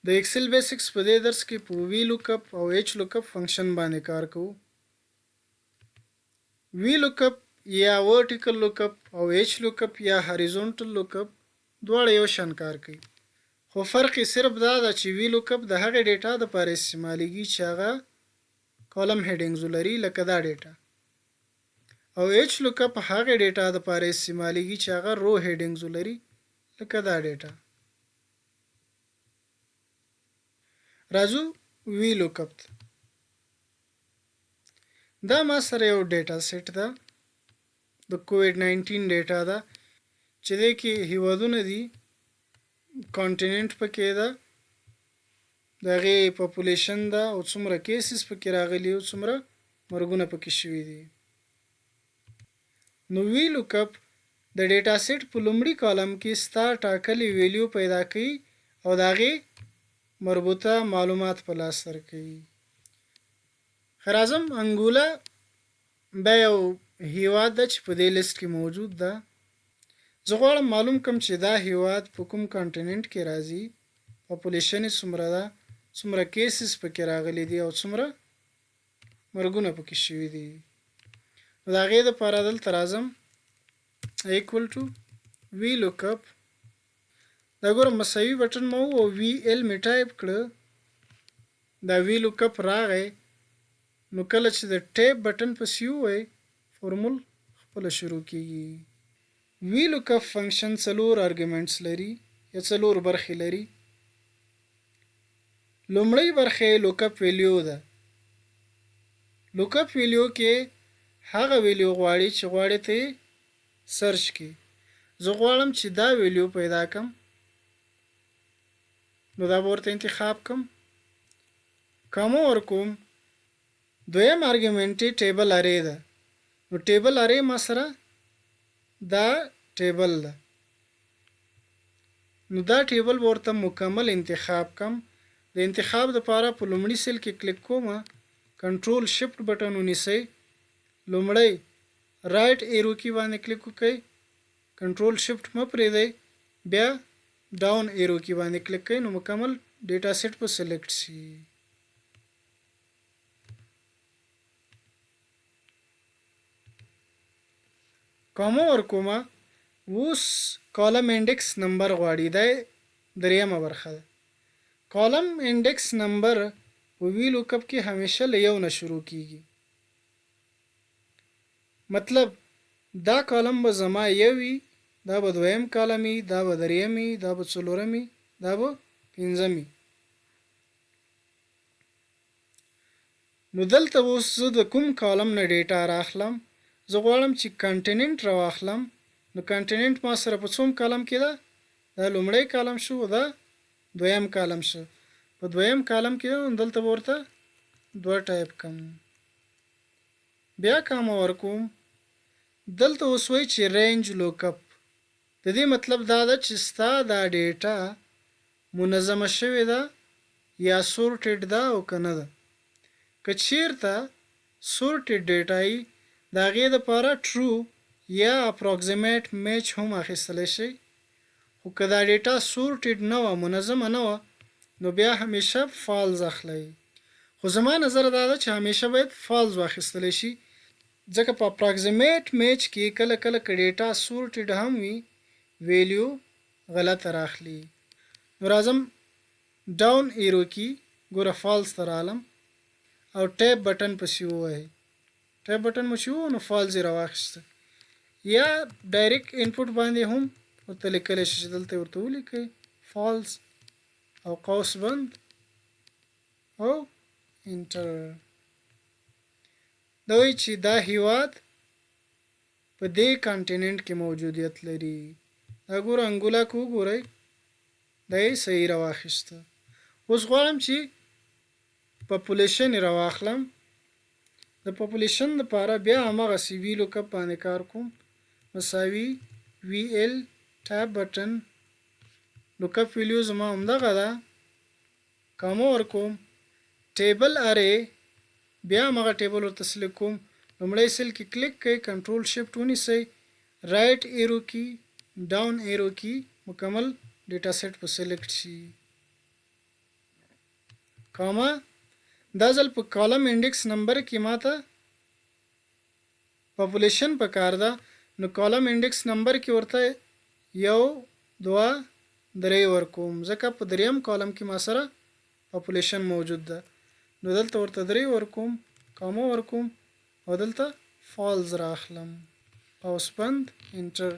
د ایکسل بیسکس په دې درس کې په وی لوکپ او ایچ لوکپ فنکشن باندې کار کوو. وی لوکپ یا ورټیکل لوکپ او ایچ لوکپ یا هاریزونټل لوکپ دواړه یو شان کار کوي، خو فرق یې صرف دا ده چې وی لوکپ د هغې ډیټا دپاره استعمالیږي چې هغه کالم هیډینګز ولري لکه دا ډیټا، او ایچ لوکپ هغې ډیټا دپاره استعمالیږي چې هغه رو هیډینګز ولري لکه دا ډیټا. راځو وی لوکپ ته. دا ما سره یو ډیټا سیټ ده، د کووډ-19 ډیټا ده چې دې کې هیوادونه دي، کانټیننټ پکې ده، د هغې پاپولیشن ده او څومره کیسز پکې راغلي او څومره مرګونه پکې شوي دي. نو وی لوکپ د ډیټا سیټ په لومړي کالم کې ستا ټاکلي ویلیو پیدا کوي او د هغې مربوطه معلومات په لاس ورکوي. خرازم انګولا دا یو هیواد ده چې په دې لیست کې موجود ده. زه غواړم معلوم کړم چې دا هیواد په کوم کانټیننټ کې راځي، پاپولیشن یې څومره ده، څومره کیسز پکې راغلي دي او څومره مرګونه پکې شوي دي. نو د هغې دپاره دلته راځم ایکول ټو وی لوکپ. دا ګوره مساوي بټن مو او وی ایل مې ټایپ کړه، دا وی لوکپ راغی. نو کله چې د ټیپ بټن پسې ووایئ فورمول خپله شروع کیږي. وی لوکپ فنکشن څلور ارګومنټس لري یا څلور برخې لري. لومړی برخه یې لوکپ ویلیو ده. لوکپ ویلیو کې هغه ویلیو غواړي چې غواړي ته یې سرچ کړي. زه غواړم چې دا ویلیو پیدا کړم، نو دا به ورته انتخاب کړم، کامو ورکوم. دویم ارګومنټ یې ټیبل ارې ده. نو ټیبل ارې ما سره دا ټیبل ده، نو دا ټیبل به ورته مکمل انتخاب کړم. د انتخاب دپاره په لومړي سیل کې کلیک کوم، کنټرول شفټ بټن ونیسئ، لومړی رایټ ایرو کی باندې کلیک وکړئ، کنټرول شفټ مه پرېږدئ، بیا ډاون ایرو کی باندې کلیک کړئ، نو مکمل ډیټا سیټ په سلیکټ شي. کامو ورکومه. اوس کالم انډکس نمبر غواړي، دا دریمه برخه ده. کالم انډکس نمبر په وی لوکپ کې همیشه له یو نه شروع کیږي، مطلب دا کالم به زما یو وي، دا به دویم کالم وي، دا به دریم وي، دا به څلورم وي، دا به پنځم وي. نو دلته اوس زه د کوم کالم نه ډیټا راخلم؟ زه غواړم چې کانټیننټ راواخلم. نو کانټیننټ ما سره په څوم کالم کې ده؟ دا لومړی کالم شو، دا دویم کالم شو. په دویم کالم کې دلته به ورته 2 ټایپ کړم، بیا کامه ورکوم. دلته اوس وایي چې رینج لوکپ. د دې مطلب دا ده چې ستا دا ډیټا منظمه شوې ده یا سورټډ ده او که نه ده. که چیرته سورټډ ډیټا وي د هغې دپاره ټرو یا اپراکزیمیټ میچ هم اخیستلی شئ، خو که دا ډیټا سورټډ نه وه، منظمه نه وه، نو بیا همیشه فالز اخلئ. خو زما نظر دا ده چې همیشه باید فالز واخیستلی شي، ځکه په اپراکزیمیټ میچ کې کله کله که ډیټا سورټډ هم وي ویلیو غلطه راخلي. نو راځم ډاون ایرو کی ګوره فالز ته رالم او ټیپ بټن پسې ووهئ. ټیپ بټن مو چې ووهو نو فالز یې راواخیسته. یا ډایرکټ انپوټ باندې هم ورته لیکلی شي چې دلته ورته ولیکئ فالز او قوس بند او انټر. دا وایي چې دا هیواد په دې کانټیننټ کې موجودیت لري. دا ګوره انګولا که وګورئ دا یې صحیح راواخیسته. اوس غواړم چې پاپولیشن یې راواخلم. د پاپولیشن دپاره بیا هماغسې وی لوکپ باندې کار کوم، مساوي وی ایل ټیپ بټن. لوکپ ویلیو زما همدغه ده، کامو ورکوم، ټیبل ارې، بیا هماغه ټیبل ورته سلیکټ کوم، لومړی سیل کې کلیک کړئ، کنټرول شفټ ونیسئ، رایټ ایرو کی، ډاون ایرو کی، مکمل ډیټا سیټ په سلیکټ شي. کاما دا ځل په کالم انډیکس نمبر کې ماته پاپولیشن پکار ده، نو کالم انډیکس نمبر کې ورته 1 2 3 ورکوم ځکه په دریم کالم کې ما سره پاپولیشن موجود ده، نو دلته ورته 3 ورکوم، کاما ورکوم او دلته فالز راخلم، پاوس بند، انټر.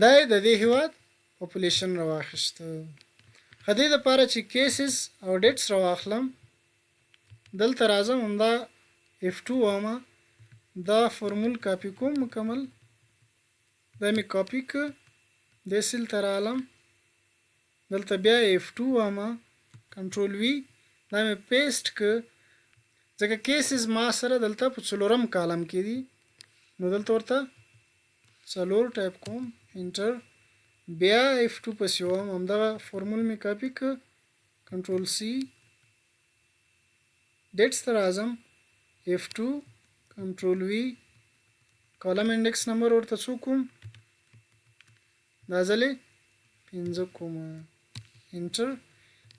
دا د دې هیواد پاپولیشن راواخیسته. خدای د پاره چې کیسز او ډیټس راواخلم، دلته راځم همدا F2 واما، دا فرمول کاپی کوم مکمل، دا می کاپی ک د سیل تر عالم، دلته بیا F2 واما، کنټرول وی دا می پیسټ ک ځکه کیسز ما سره دلته په څلورم کالم کې دي، نو دلته ورته څلور ټایپ کوم، انټر. بیا F2 پسې وم، همدغه فرمول می کاپی ک، کنټرول سی، ډیټس ته راځم F2 کنټرول وی، کالم انډیکس نمبر ورته څو کوم، دا ځلې 5 کوم، انټر.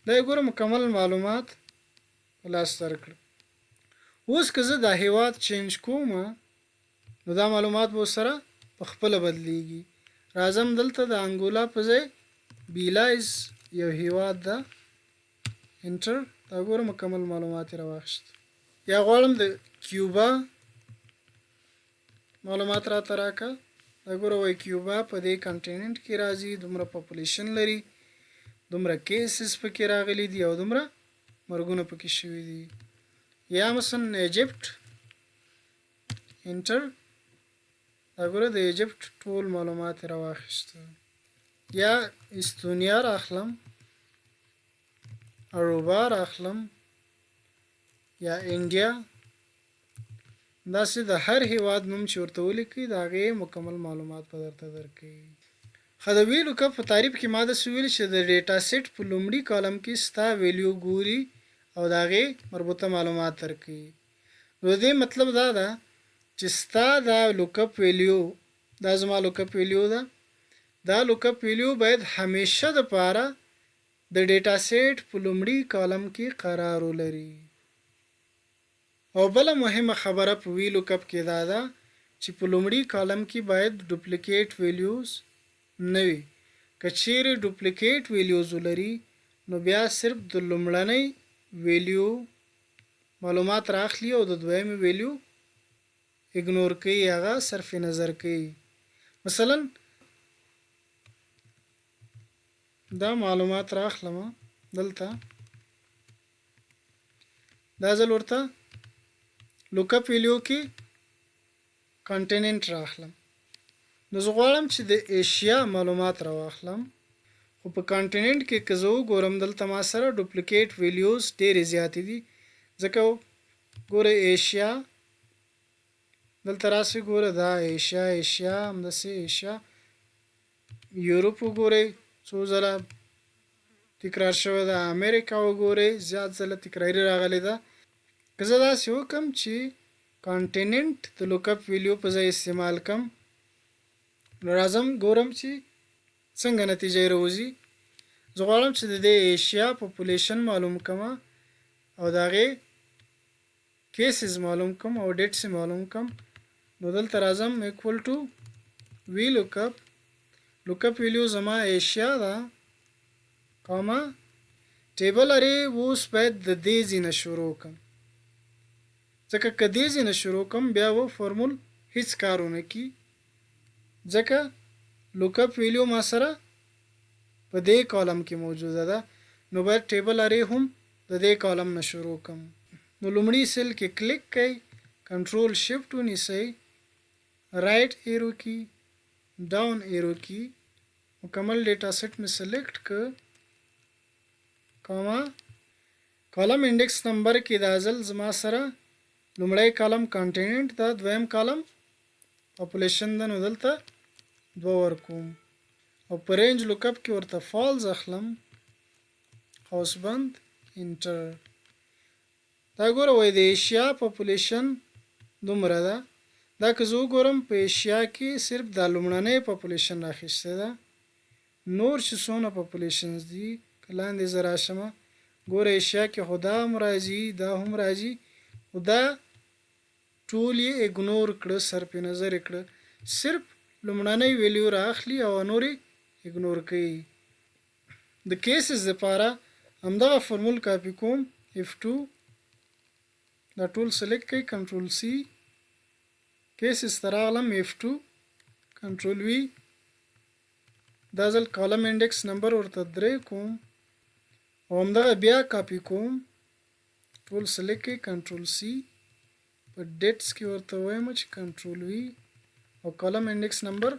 دا ګوره مکمل معلومات په لاس درکړ. اوس که زه دا هیواد چینج کوم نو دا معلومات به سره په خپله بدلیږي. راځم دلته د انګولا په ځای بیلایز یو هیواد ده، انټر. دا ګوره مکمل معلومات راواخیست. یا غواړم د کیوبا معلومات راته راکړه، دا ګوره وایي کیوبا په دې کانټیننټ کې راځي، دومره پاپولیشن لري، دومره کیسز پکې راغلي دي او دومره مرګونه پکې شوي دي. یا مثلا ایجپت، انټر. دا ګوره د ایجپت ټول معلومات راواخیسته. یا استونیا راخلم، اروبا راخلم، یا انډیا، داسې د هر هیواد نوم چې ورته ولیکي د هغې مکمل معلومات به درته درکوي. ښه، د وی لوکپ په تعریف کې ما داسې ویلي چې د ډیټا سیټ په لومړي کالم کې ستا ویلیو ګوري او د هغې مربوطه معلومات درکوي. نو د دې مطلب دا ده چې ستا دا لوکپ ویلیو، دا زما لوکپ ویلیو ده، دا لوکپ ویلیو باید همیشه دپاره د ډیټا سیټ په لومړي کالم کې قرار ولري. او بله مهمه خبره په وی لوکپ کې دا ده چې په لومړي کالم کې باید ډوپلیکیټ ویلیوز نه وي. که چیرې ډوپلیکیټ ویلیوز ولري نو بیا صرف د لومړنۍ ویلیو معلومات راخلي او د دویمې ویلیو اګنور کوي، هغه صرف نظر کوي. مثلا دا معلومات راخلم دلته، دا ځل ورته لوکپ ویلیو کې کانټیننټ راخلم. نو زه غواړم چې د ایشیا معلومات راواخلم، خو په کانټیننټ کې که زه وګورم دلته ما سره ډوپلیکیټ ویلیوز ډېرې زیاتې دي، ځکه ګوره ایشیا دلته راسئ، ګوره دا ایشیا همداسې ایشیا، یوروپ وګورئ څو ځله تکرار شوی ده، امریکا وګورئ زیات ځله تکراري راغلی ده. که زه داسې وکړم چې کانټیننټ د لوکپ ویلیو په ځای استعمال کړم، نو راځم ګورم چې څنګه نتیجه یې راوځي. زه غواړم چې د دې ایشیا پاپولیشن معلوم کړم او د هغې کیسز معلوم کړم او ډیټس معلوم کړم. نو دلته راځم ایکول ټو وی لوکپ، لوکپ ویلیو زما ایشیا ده، کاما ټیبل ارې اوس باید د دې ځای نه شروع کړم، ځکه که دې ځای نه شروع کړم بیا و فورمول هیڅ کار ونه کړي، ځکه لوکپ ویلیو ما سره په دې کالم کې موجوده ده، نو باید ټیبل ارې هم د دې کالم نه شروع کړم. نو لومړي سیل کې کلیک کړئ، کنټرول شفټ ونیسئ، رایټ ایرو کی، ډاون ایرو کی، مکمل ډیټا سیټ مې سلیکټ کړ، کاما کالم انډیکس نمبر کې دا ځل زما سره لومړی کالم کانټیننټ ده، دویم کالم پاپولیشن ده، نو دلته 2 ورکوم او په رینج لوکپ کې ورته فالز اخلم، قوس بند، انټر. دا ګوره وایي د ایشیا پاپولیشن دومره ده. دا که زه وګورم په ایشیا کې صرف دا لومړنۍ پاپولیشن راخیسته ده، نور چې څونه پاپولیشنز دي که لاندې زه راشم ګوره ایشیا کې خو دا هم راځي دا هم راځي خو دا ټول یې اګنور کړه صرف نظر یې کړه صرف لومړنی ویلیو رااخلي او نور یې اګنور کوي د کیسز دپاره همدغه فرمول کاپي کوم F2 دا ټول سلیکټ کوي کنټرول C کیسز ته راغلم F2 کنټرول V دا ځل کالم انډکس نمبر ورته 3 کوم او همدغه بیا کاپي کوم ټول سلیکټ کوي کنټرول C په ډیټس کې ورته وایم چې کنټرول V او کالم انډکس نمبر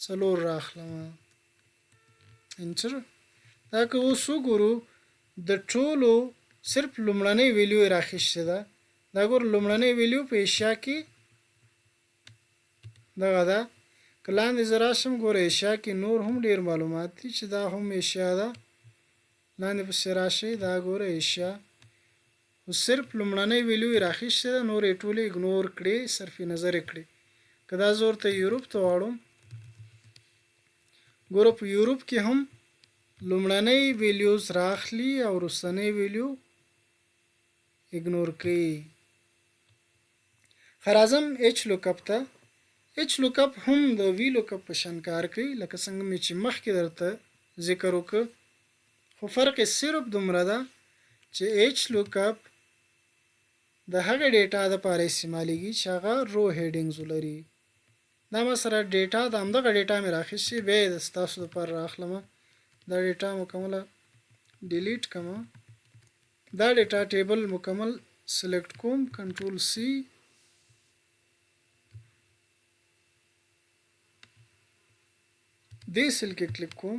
4 راخلم انټر دا که اوس وګورو د ټولو صرف لومړنۍ ویلیو یې راخیستې ده دا ګور لومړنۍ ویلیو په ایشیا کې دغه ده که لاندې زه راشم ګوره ایشیا کې نور هم ډېر معلومات دي چې دا هم ایشیا ده لاندې پسې راشئ دا ګوره ایشیا خو صرف لومړنۍ ویلیو یې راخیستې ده نور یې ټولې اګنور کړې صرف نظر یې کړې که دا زه ورته یوروپ ته واړم ګوره په یوروپ کې هم لومړنۍ ویلیوز راخلي او وروستنۍ ویلیو اګنور کوي راځم اچ لوکاپ ته اچ لوکاپ هم د وی لوکاپ په شان کار کوي لکه څنګه مې چې مخکې درته ذکر وکړ خو فرق یې صرف دومره ده چې اچ لوکاپ د هغه ډیټا دپاره استعمالیږي چې هغه رو هیډینګز ولري دا ما سره ډیټا د همدغه ډیټا مې راخیستې بیا یې ستاسو دپاره راخلمه دا ډیټا مکمله ډیلیټ کړم دا ډیټا ټیبل مکمل سلیکټ کوم کنټرول سی دې سیل کې کلیک کوم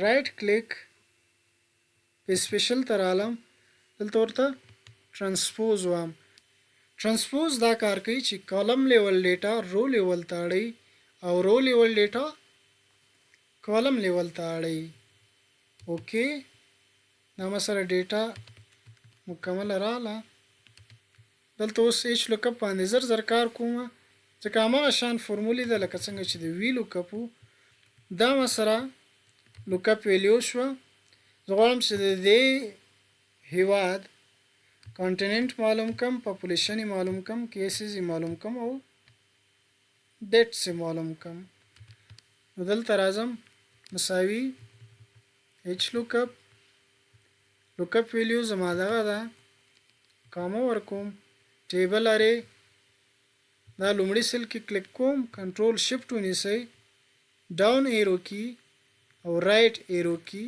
رائټ کلیک په سپیشل ته رالم دلته ورته ترانسپوز وایم ترانسپوز دا کار کوي چې کالم لیول ډیټا رو لیول ته اړوي او رو لیول ډیټا کالم لیول ته اړوي اوکې دا ما سره ډیټا مکمل رااله دلته اوس ایچ لوکاپ باندې زر کار کوم ځکه هماغه شان فرمولې ده لکه څنګه چې د وی لوکاپ دا ما سره لوکاپ ویلیو شوه زه غواړم چې د دې هیواد کانټیننټ معلوم کم پاپولیشن یې معلوم کم کیسز یې معلوم کم او ډیټس یې معلوم کم نو دلته راځم مساوي ایچ لوکاپ لوکاپ ویلیو زما دغه ده کامه ورکوم ټیبل ارې دا لومړي سیل کې کلیک کوم کنټرول شفټ ونیسئ ډاون ایرو کی او رائټ ایرو کی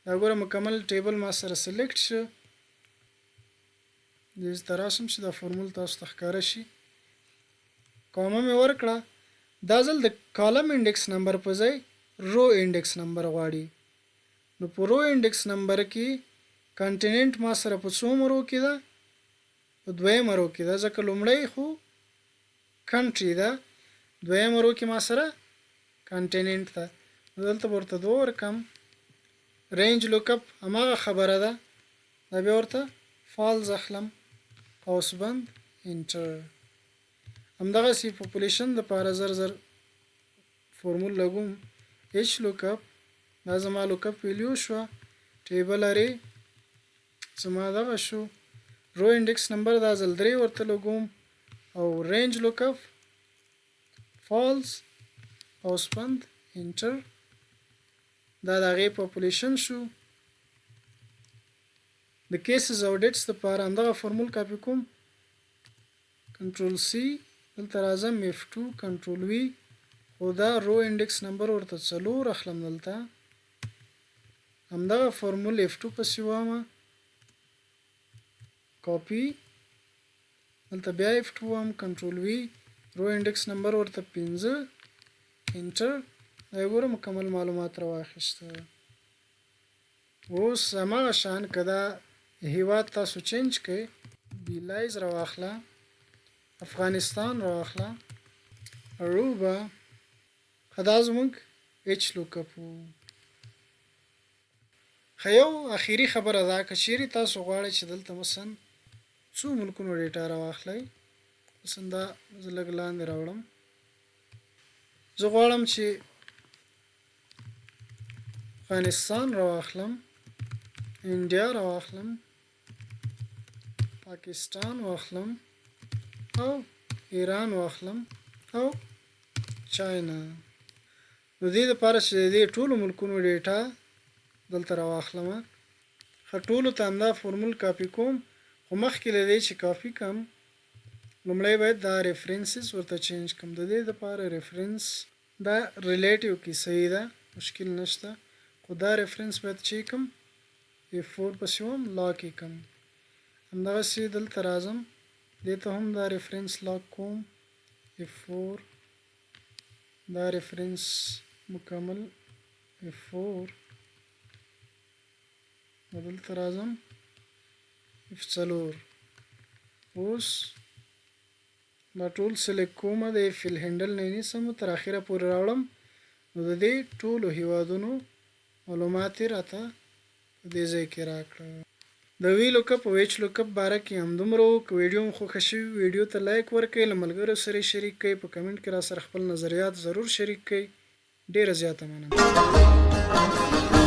دا ګوره مکمل ټیبل ما سره سلیکټ شو دې ته راشم چې دا فرمول تاسو ته ښکاره شي کامه مې ورکړه دا ځل د کالم انډکس نمبر په ځای رو انډکس نمبر غواړي نو په رو انډکس نمبر کې کانټیننټ ما سره په څومره رو کې ده په دویمه رو کې ده ځکه لومړی خو کنټري ده دویمه رو کې ما سره کانټیننټ ده نو دلته به ورته 2 ورکم رینج لوکاپ هماغه خبره ده دا بیا ورته فالز اخلم قوس بند انټر همدغسې پاپولیشن دپاره زر فرمول لګوم ایچ لوکاپ دا زما لوکاپ ویلیو شوه ټیبل ارې زما دغه شو رو انډکس نمبر دا ځل 3 ورته لګوم او رینج لوکاپ فالز قوس بند انټر دا د هغې پاپولیشن شو د کیسز او ډیټس دپاره همدغه فرمول کاپي کوم کنټرول سی دلته راځم F2 کنټرول وی خو دا رو انډکس نمبر ورته 4 اخلم دلته همدغه فرمول F2 پسې وامه کاپي دلته بیا F2 وام کنټرول وی رو انډکس نمبر ورته 15 انټر دا ګوره مکمل معلومات راواخیسته اوس هماغه شان که دا هیواد تاسو چینج کړئ بیلایز راواخله افغانستان راواخله اروبا دا زموږ ایچ لوکاپ خو یو اخري خبره ده که چیرې تاسو غواړئ چې دلته مثلا څو ملکونو ډیټا راواخلئ مثلا دا زه لږ لاندې راوړم زه غواړم چې افغانستان راواخلم انډیا راواخلم، پاکستان واخلم او ایران واخلم او چاینا. نو دې دپاره چې د دې ټولو ملکونو ډیټا دلته راواخلم، ښه ټولو ته همدا فورمول کاپي کوم، خو مخکې له دې چې کاپي کړم لومړی باید دا ریفرنسز ورته چینج کړم. د دې دپاره ریفرنس دا ریلیټیو کې صحیح ده، مشکل نشته، خو دا ریفرنس باید چې کړم F4 پسې هم لاک یې کړم. همدغسې دلته راځم دې ته هم دا ریفرنس لاک کوم F4، دا ریفرنس مکمل F4، دلته راځم F4. اوس دا ټول سلیکټ کوم، د فیل هینډل نه نیسم تر اخره پورې راوړم، نو د دې ټولو هیوادونو معلومات یې راته په دې ځای کې راکړه. د وی لوکپ او ایچ لوکپ باره کې همدومره وو. که ویډیو مو خوښه شوي ویډیو ته لایک ورکړئ، له ملګرو سره یې شریک کړئ، په کمنټ کې را سره خپل نظریات ضرور شریک کړئ. ډیره زیاته مننه.